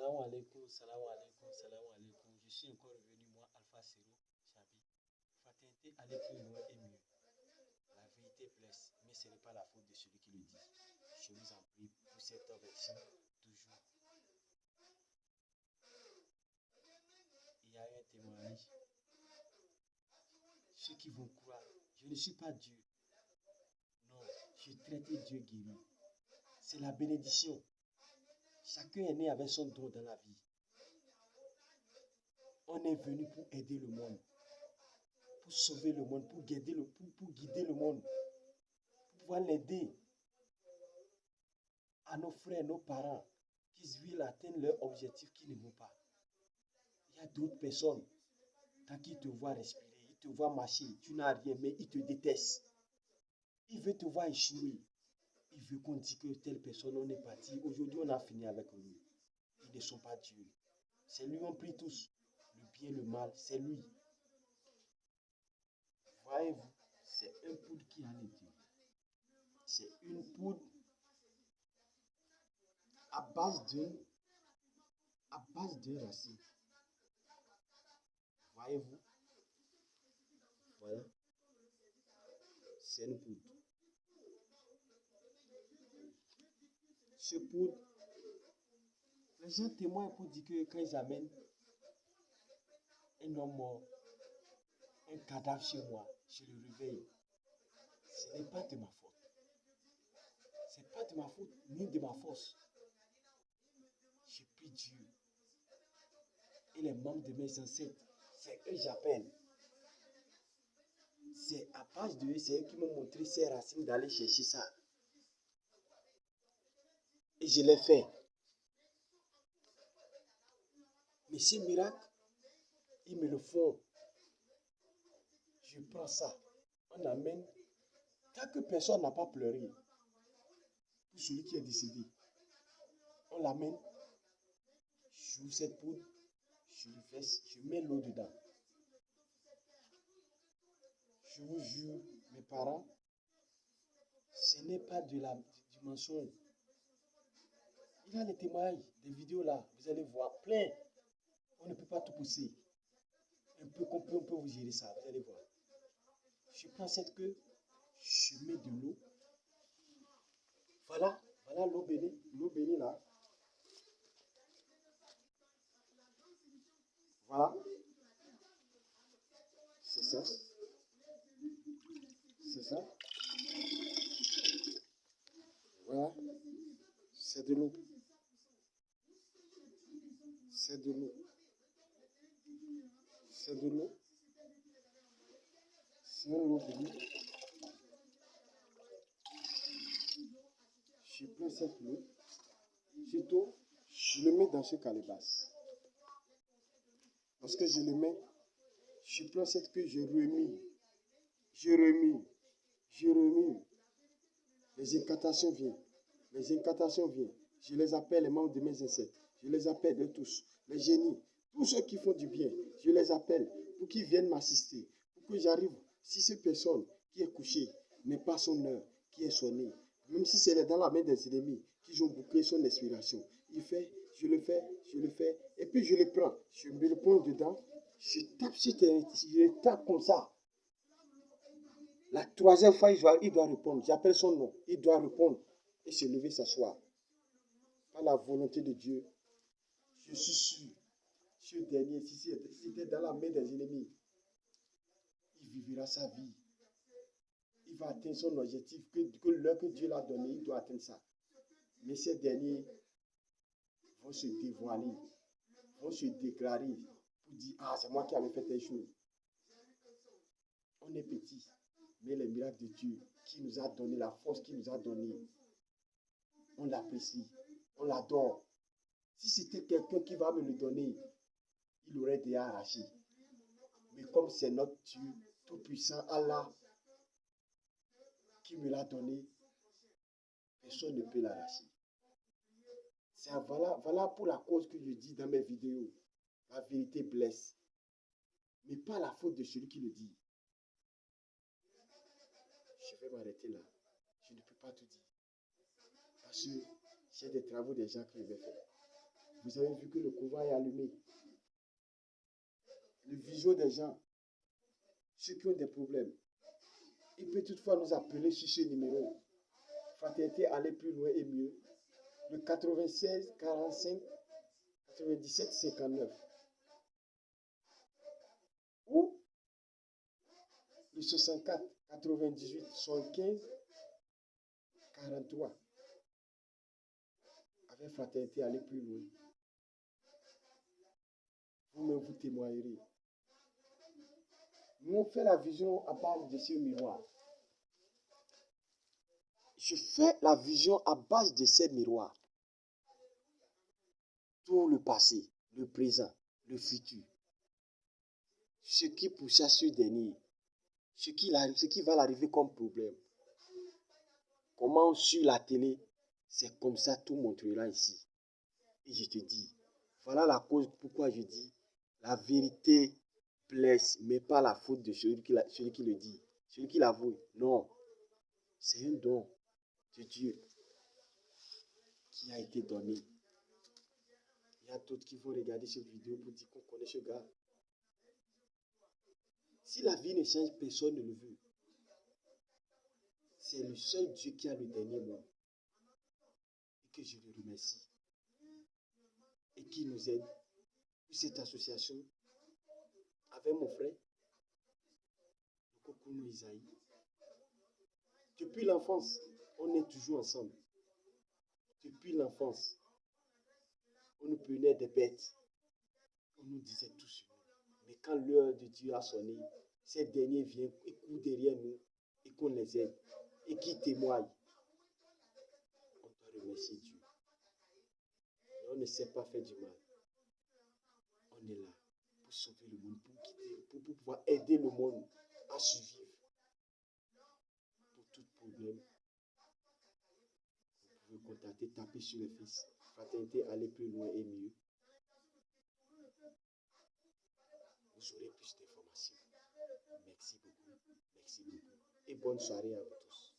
Salam alaikum, salam alaikum, salam alaikum. Je suis encore revenu, moi, Alpha Sero, Chabi. Fraternité, aller plus loin et mieux. La vérité blesse, mais ce n'est pas la faute de celui qui le dit. Je vous en prie pour cette version, toujours. Il y a un témoignage. Ceux qui vont croire, je ne suis pas Dieu. Non, je traite Dieu guéri. C'est la bénédiction. Chacun est né avec son don dans la vie. On est venu pour aider le monde, pour sauver le monde, pour guider le monde, pour pouvoir l'aider à nos frères, nos parents, qui veulent atteindre leur objectif, qui ne vont pas. Il y a d'autres personnes, quand ils te voient respirer, ils te voient marcher, tu n'as rien, mais ils te détestent. Ils veulent te voir échouer. Ils veulent qu'on dise que telle personne, on est parti. Aujourd'hui, on a fini avec lui. Ils ne sont pas Dieu. C'est lui, on prie tous. Le bien, le mal, c'est lui. Voyez-vous, c'est un poudre qui a les dieux. C'est une poudre à base de racine. Voyez-vous, voilà, c'est une poudre. Ce poudre, les gens témoignent pour dire que quand ils amènent un homme mort, un cadavre chez moi, je le réveille. Ce n'est pas de ma faute. Ce n'est pas de ma faute ni de ma force. Je prie Dieu et les membres de mes ancêtres. C'est eux que j'appelle. C'est à base de eux, c'est eux qui m'ont montré ces racines d'aller chercher ça. Et je l'ai fait. Mais ces miracles, ils me le font. Je prends ça. On amène. Tant que personne n'a pas pleuré pour celui qui est décédé, on l'amène. J'ouvre cette poudre, je le verse, je mets l'eau dedans. Je vous jure, mes parents, ce n'est pas du mensonge. Il y a les témoignages, des vidéos là, vous allez voir, plein. On ne peut pas tout pousser. On peut vous gérer ça, vous allez voir. Je prends cette queue, je mets de l'eau. Voilà l'eau bénie là. Voilà. C'est ça. C'est ça. Voilà. C'est de l'eau. C'est de l'eau. C'est de l'eau. C'est de l'eau bénie. Je prends cette eau. Surtout, je le mets dans ce calebasse. Lorsque je le mets, je prends cette queue, je remue. Les incantations viennent. Je les appelle les membres de mes ancêtres. Je les appelle de tous. Les génies. Tous ceux qui font du bien. Je les appelle pour qu'ils viennent m'assister. Pour que j'arrive. Si cette personne qui est couchée n'est pas son heure, qui est sonnée, même si c'est dans la main des ennemis, qui ont bouclé son inspiration, je le fais. Et puis je le prends. Je mets le poing dedans. Je le tape comme ça. La troisième fois, il doit répondre. J'appelle son nom. Il doit répondre et se lever, s'asseoir. Par la volonté de Dieu, je suis sûr, ce dernier, si c'était dans la main des ennemis, il vivra sa vie. Il va atteindre son objectif, que l'heure que Dieu l'a donné, il doit atteindre ça. Mais ces derniers vont se dévoiler, vont se déclarer pour dire, ah, c'est moi qui avais fait telle chose. On est petit. Mais les miracles de Dieu qui nous a donné, la force qu'il nous a donnée, on l'apprécie, on l'adore. Si c'était quelqu'un qui va me le donner, il aurait déjà arraché. Mais comme c'est notre Dieu tout-puissant, Allah, qui me l'a donné, personne ne peut l'arracher. Voilà pour la cause que je dis dans mes vidéos. La vérité blesse. Mais pas la faute de celui qui le dit. Je vais m'arrêter là. Je ne peux pas tout dire. Parce que j'ai des travaux déjà que je vais faire. Vous avez vu que le couvent est allumé. Le visio des gens, ceux qui ont des problèmes, il peut toutefois nous appeler sur ce numéro. Fraternité, aller plus loin et mieux. Le 96 45 97 59. Ou le 64 98 75 43. Avec fraternité, aller plus loin. Vous-même, vous témoignerez. Nous, on fait la vision à base de ce miroir. Je fais la vision à base de ces miroirs. Tout le passé, le présent, le futur. Ce qui poussa ce dernier. Ce qui va l'arriver comme problème. Comment sur la télé, c'est comme ça tout montrera ici. Et je te dis, voilà la cause pourquoi je dis, la vérité blesse, mais pas la faute de celui qui le dit. Celui qui l'avoue, non. C'est un don de Dieu qui a été donné. Il y a d'autres qui vont regarder cette vidéo pour dire qu'on connaît ce gars. Si la vie ne change, personne ne le veut. C'est le seul Dieu qui a le dernier mot. Et que je le remercie. Et qui nous aide pour cette association avec mon frère, le Kokono Isaïe. Depuis l'enfance, on est toujours ensemble. Depuis l'enfance, on nous prenait des bêtes. On nous disait tout sur nous. Mais quand l'heure de Dieu a sonné, ces derniers viennent et courent derrière nous et qu'on les aide et qui témoignent. On doit remercier Dieu. Et on ne sait pas faire du mal. On est là pour sauver le monde, pour pouvoir aider le monde à survivre. Pour tout problème, vous pouvez contacter, taper sur le fils. Fraternité, aller plus loin et mieux. Vous aurez plus d'informations. Merci beaucoup. Merci beaucoup. Et bonne soirée à vous tous.